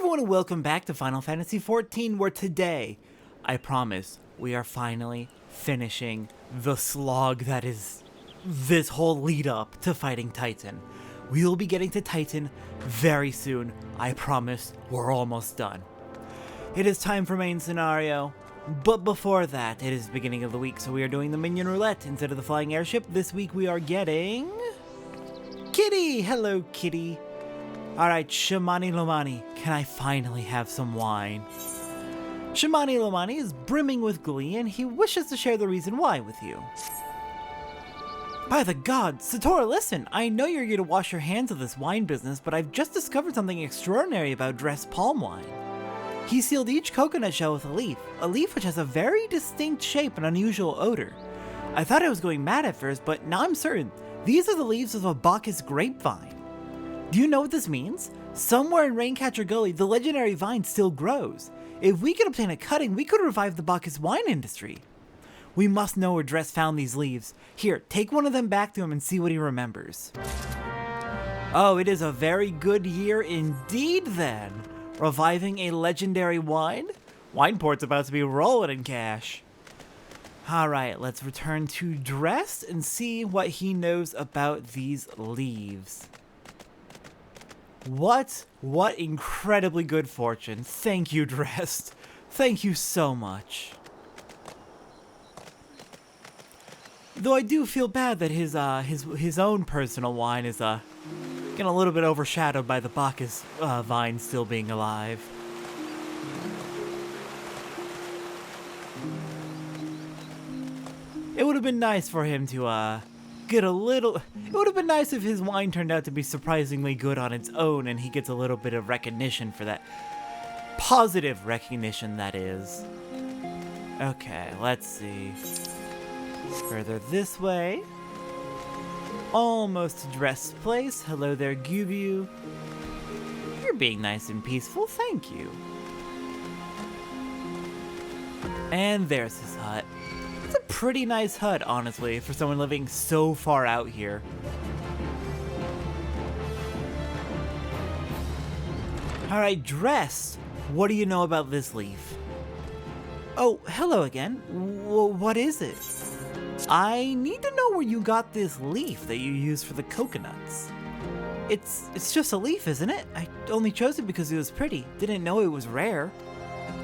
everyone and welcome back to Final Fantasy XIV, where today, I promise, we are finally finishing the slog that is this whole lead up to fighting Titan. We will be getting to Titan very soon. I promise, we're almost done. It is time for main scenario, but before that, it is the beginning of the week, so we are doing the minion roulette instead of the flying airship. This week we are getting... Kitty! Hello, Kitty. Alright, Shamani Lomani, can I finally have some wine? Shamani Lomani is brimming with glee, and he wishes to share the reason why with you. By the gods, Satora, listen! I know you're here to wash your hands of this wine business, but I've just discovered something extraordinary about dressed palm wine. He sealed each coconut shell with a leaf which has a very distinct shape and unusual odor. I thought I was going mad at first, but now I'm certain. These are the leaves of a Bacchus grapevine. Do you know what this means? Somewhere in Raincatcher Gully, the legendary vine still grows. If we could obtain a cutting, we could revive the Bacchus wine industry. We must know where Dress found these leaves. Here, take one of them back to him and see what he remembers. Oh, it is a very good year indeed then. Reviving a legendary wine? Wineport's about to be rolling in cash. Alright, let's return to Dress and see what he knows about these leaves. What incredibly good fortune. Thank you, Dressed. Thank you so much. Though I do feel bad that his own personal wine is getting a little bit overshadowed by the Bacchus vine still being alive. It would have been nice for him to get a little... It would have been nice if his wine turned out to be surprisingly good on its own and he gets a little bit of recognition for that. Positive recognition, that is. Okay, let's see. Further this way. Almost to Dress Place. Hello there, Gubu. You're being nice and peaceful, thank you. And there's his hut. It's a pretty nice hut, honestly, for someone living so far out here. Alright, Dress. What do you know about this leaf? Oh, hello again. What is it? I need to know where you got this leaf that you use for the coconuts. It's just a leaf, isn't it? I only chose it because it was pretty. Didn't know it was rare.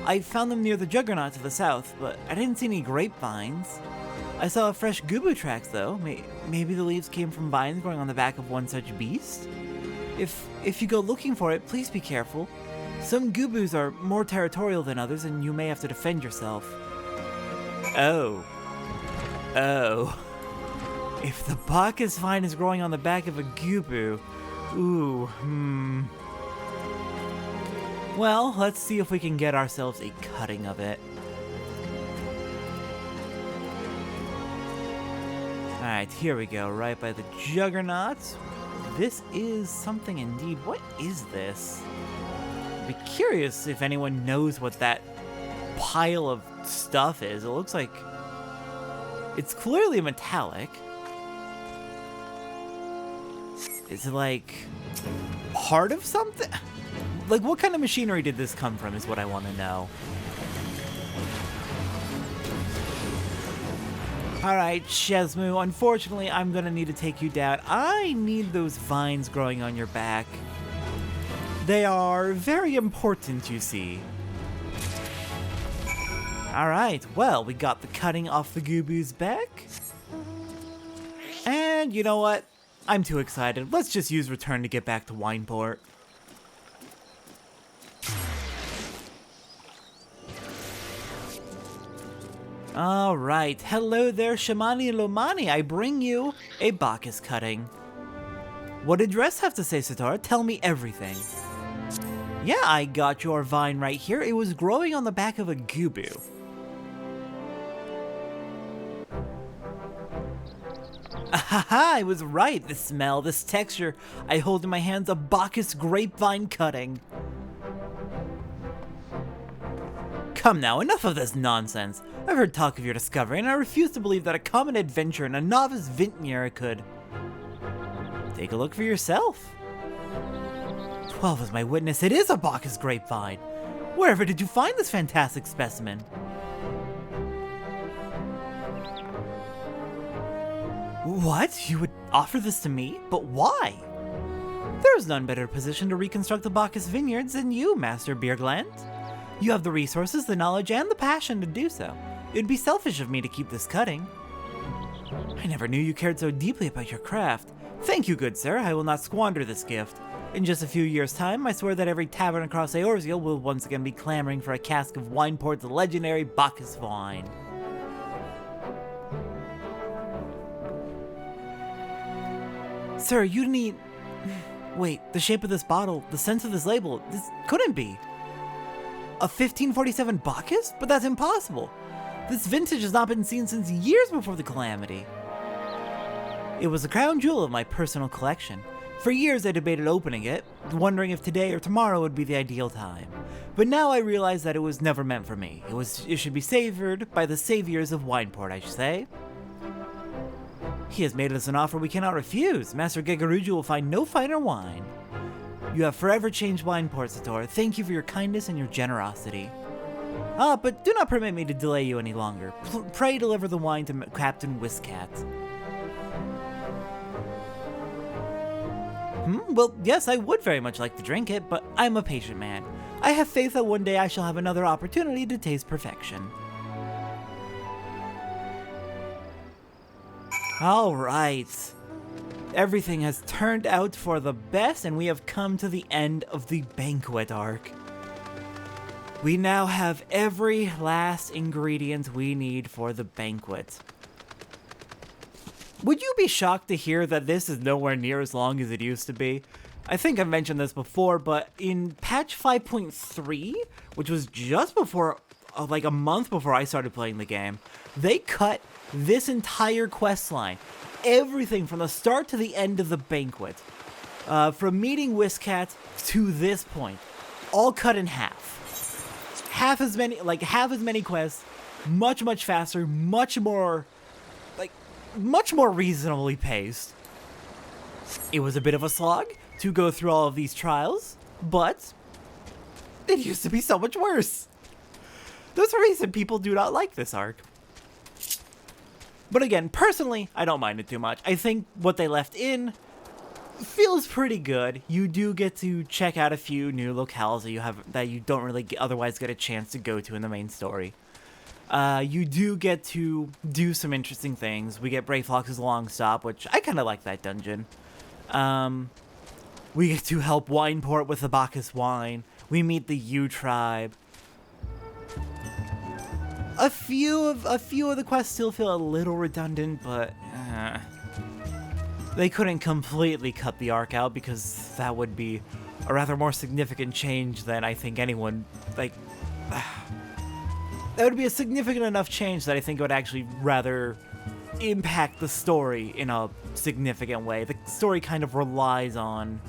I found them near the Juggernaut to the south, but I didn't see any grapevines. I saw fresh Gubu tracks though. Maybe the leaves came from vines growing on the back of one such beast? If you go looking for it, please be careful. Some Gubus are more territorial than others, and you may have to defend yourself. Oh. If the Bacchus vine is growing on the back of a Gubu, Well, let's see if we can get ourselves a cutting of it. Alright, here we go, right by the Juggernaut. This is something indeed. What is this? I'd be curious if anyone knows what that pile of stuff is. It looks like it's clearly metallic. Is it like part of something? Like, what kind of machinery did this come from is what I want to know. Alright, Shesmu, unfortunately, I'm going to need to take you down. I need those vines growing on your back. They are very important, you see. Alright, well, we got the cutting off the Gubu's back. And you know what? I'm too excited. Let's just use return to get back to Wineport. Alright, hello there, Shamani Lomani. I bring you a Bacchus cutting. What did Dress have to say, Satora? Tell me everything. Yeah, I got your vine right here. It was growing on the back of a Gubu. Ahaha, I was right. The smell, this texture. I hold in my hands a Bacchus grapevine cutting. Come now, enough of this nonsense. I've heard talk of your discovery, and I refuse to believe that a common adventurer and a novice vintner could... Take a look for yourself. Well, as my witness, it is a Bacchus grapevine. Wherever did you find this fantastic specimen? What? You would offer this to me? But why? There is none better positioned to reconstruct the Bacchus vineyards than you, Master Beergland. You have the resources, the knowledge, and the passion to do so. It'd be selfish of me to keep this cutting. I never knew you cared so deeply about your craft. Thank you, good sir. I will not squander this gift. In just a few years' time, I swear that every tavern across Eorzea will once again be clamoring for a cask of Wineport's legendary Bacchus wine. Sir, you need... Wait, the shape of this bottle, the sense of this label, this couldn't be. A 1547 Bacchus? But that's impossible. This vintage has not been seen since years before the calamity. It was the crown jewel of my personal collection. For years I debated opening it, wondering if today or tomorrow would be the ideal time. But now I realize that it was never meant for me. It should be savored by the saviors of Wineport, I should say. He has made us an offer we cannot refuse. Master Gegaruju will find no finer wine. You have forever changed Wineport, Sator. Thank you for your kindness and your generosity. But do not permit me to delay you any longer. Pray deliver the wine to Captain Whiscat. Well, yes, I would very much like to drink it, but I'm a patient man. I have faith that one day I shall have another opportunity to taste perfection. Alright. Everything has turned out for the best, and we have come to the end of the banquet arc. We now have every last ingredient we need for the banquet. Would you be shocked to hear that this is nowhere near as long as it used to be? I think I've mentioned this before, but in patch 5.3, which was just before, like a month before I started playing the game, they cut this entire quest line. Everything from the start to the end of the banquet. From meeting Whiscat to this point. All cut in half. Half as many quests, much faster, much more reasonably paced. It was a bit of a slog to go through all of these trials, but it used to be so much worse. There's a reason people do not like this arc. But again, personally, I don't mind it too much. I think what they left in feels pretty good. You do get to check out a few new locales that you don't really otherwise get a chance to go to in the main story. You do get to do some interesting things. We get Brayflox's long stop, which I kind of like that dungeon. We get to help Wineport with the Bacchus wine. We meet the U tribe. A few of the quests still feel a little redundant, but they couldn't completely cut the arc out because that would be a rather more significant change than I think anyone that would be a significant enough change that I think it would actually rather impact the story in a significant way. The story kind of relies on,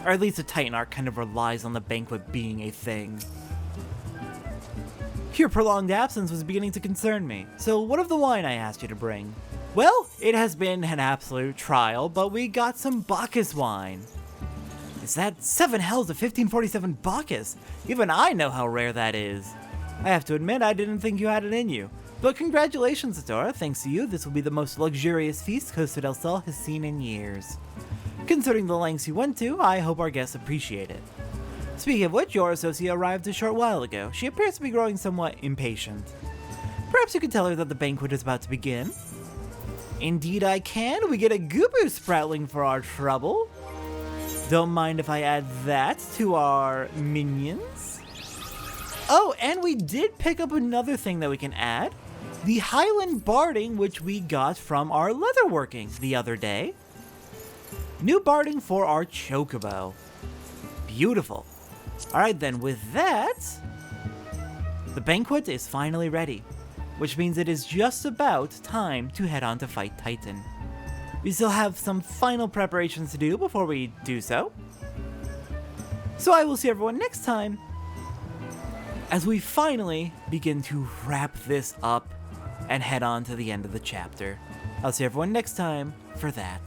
or at least the Titan arc kind of relies on the banquet being a thing. Your prolonged absence was beginning to concern me, so what of the wine I asked you to bring? Well, it has been an absolute trial, but we got some Bacchus wine. Is that 7 hells of 1547 Bacchus? Even I know how rare that is. I have to admit, I didn't think you had it in you. But congratulations, Satora. Thanks to you, this will be the most luxurious feast Costa del Sol has seen in years. Considering the lengths you went to, I hope our guests appreciate it. Speaking of which, your associate arrived a short while ago. She appears to be growing somewhat impatient. Perhaps you could tell her that the banquet is about to begin? Indeed I can. We get a Goober Sproutling for our trouble. Don't mind if I add that to our minions. Oh, and we did pick up another thing that we can add. The Highland Barding, which we got from our leatherworking the other day. New Barding for our Chocobo. Beautiful. Alright then, with that, the banquet is finally ready, which means it is just about time to head on to fight Titan. We still have some final preparations to do before we do so. So I will see everyone next time, as we finally begin to wrap this up and head on to the end of the chapter. I'll see everyone next time for that.